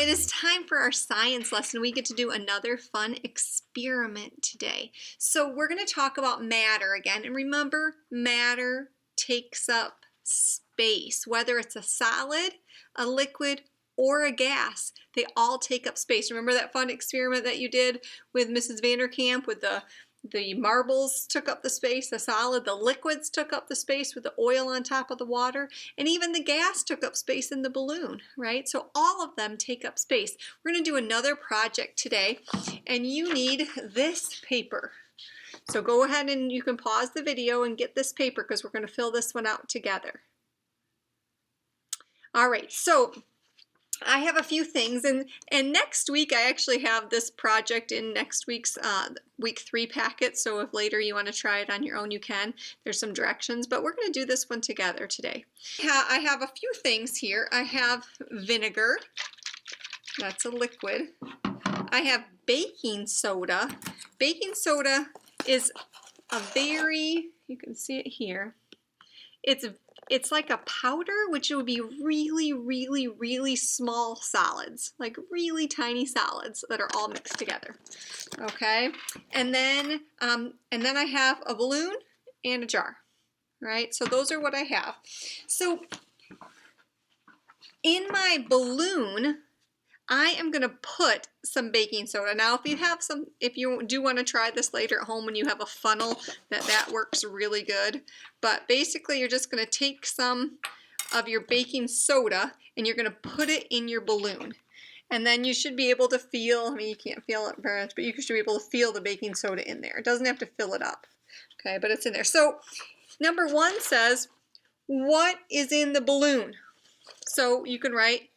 it is time for our science lesson. We get to do another fun experiment today. So we're going to talk about matter again. And remember, matter takes up space. Whether it's a solid, a liquid, or a gas, they all take up space. Remember that fun experiment that you did with Mrs. Vanderkamp with the marbles took up the space, the solid, the liquids took up the space with the oil on top of the water, and even the gas took up space in the balloon, right? So all of them take up space. We're going to do another project today, and you need this paper. So go ahead and you can pause the video and get this paper because we're going to fill this one out together. All right, so I have a few things, and next week I actually have this project in next week's week 3 packet, so if later you want to try it on your own, you can. There's some directions, but we're going to do this one together today. I have a few things here. I have vinegar, that's a liquid. I have baking soda. Baking soda is a very, you can see it here, it's like a powder, which would be really, really, really small solids, like really tiny solids that are all mixed together. Okay, and then I have a balloon and a jar, right? So those are what I have. So in my balloon, I am going to put some baking soda. Now, if you do want to try this later at home when you have a funnel, that works really good. But basically, you're just going to take some of your baking soda and you're going to put it in your balloon. And then you should be able to feel, I mean, you can't feel it very much, but you should be able to feel the baking soda in there. It doesn't have to fill it up, okay, but it's in there. So number 1 says, what is in the balloon? So you can write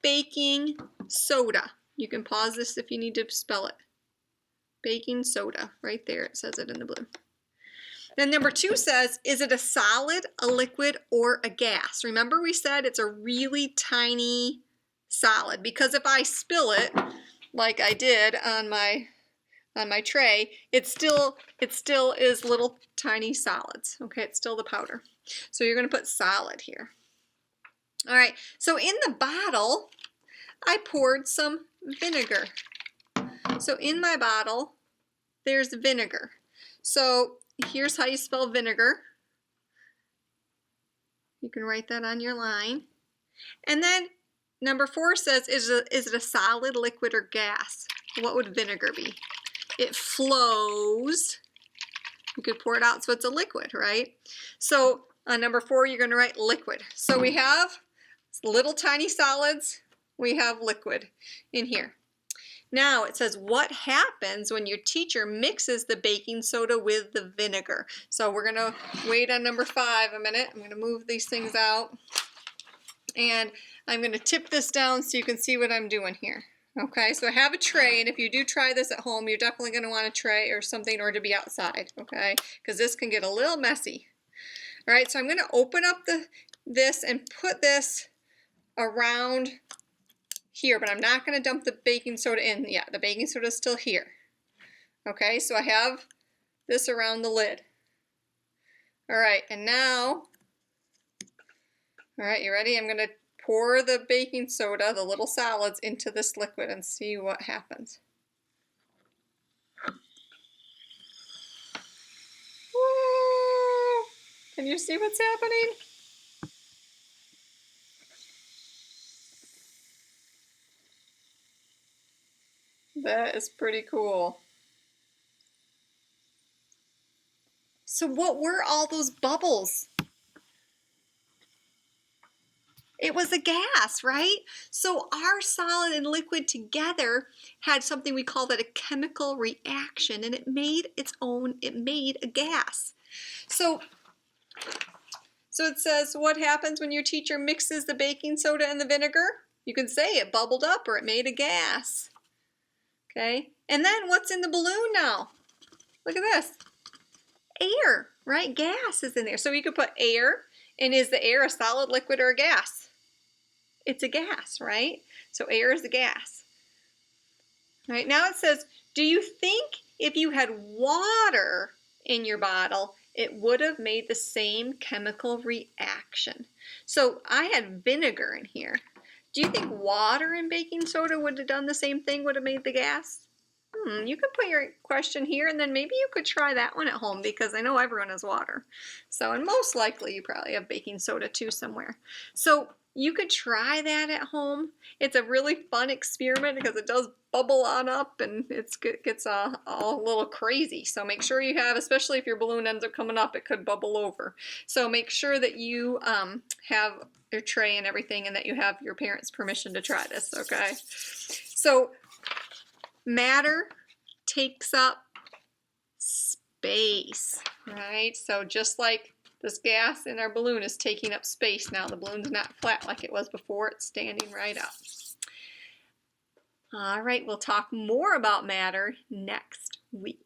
baking soda. You can pause this if you need to spell it. Baking soda, right there, it says it in the blue. Then number 2 says, is it a solid, a liquid, or a gas? Remember we said it's a really tiny solid, because if I spill it, like I did on my tray, it still is little tiny solids. Okay, it's still the powder. So you're going to put solid here. All right, so in the bottle, I poured some vinegar. So in my bottle, there's vinegar. So here's how you spell vinegar. You can write that on your line. And then number 4 says, is it a solid, liquid, or gas? What would vinegar be? It flows. You could pour it out, so it's a liquid, right? So on number 4, you're going to write liquid. So we have little tiny solids, we have liquid in here. Now it says, what happens when your teacher mixes the baking soda with the vinegar? So we're going to wait on number 5 a minute. I'm going to move these things out. And I'm going to tip this down so you can see what I'm doing here. Okay, so I have a tray, and if you do try this at home, you're definitely going to want a tray or something, or to be outside, okay? Because this can get a little messy. All right, so I'm going to open up this and put this around here, but I'm not going to dump the baking soda in. Yeah, the baking soda is still here. Okay, so I have this around the lid. All right, and now, all right, you ready? I'm going to pour the baking soda, the little solids, into this liquid and see what happens. Woo! Can you see what's happening? That is pretty cool. So what were all those bubbles? It was a gas, right? So our solid and liquid together had something we call that a chemical reaction, and it made a gas. So it says, what happens when your teacher mixes the baking soda and the vinegar? You can say it bubbled up or it made a gas. Okay, and then what's in the balloon now? Look at this. Air, right? Gas is in there. So you could put air, and is the air a solid, liquid, or a gas? It's a gas, right? So air is a gas. All right, now it says, do you think if you had water in your bottle, it would have made the same chemical reaction? So I had vinegar in here. Do you think water and baking soda would have done the same thing, would have made the gas? You could put your question here and then maybe you could try that one at home because I know everyone has water. So, and most likely you probably have baking soda too somewhere. So you could try that at home. It's a really fun experiment because it does bubble on up and it gets all a little crazy. So make sure you have, especially if your balloon ends up coming up, it could bubble over. So make sure that you have your tray and everything and that you have your parents' permission to try this, okay? So matter takes up space, right? So just like this gas in our balloon is taking up space now, the balloon's not flat like it was before, it's standing right up. All right, we'll talk more about matter next week.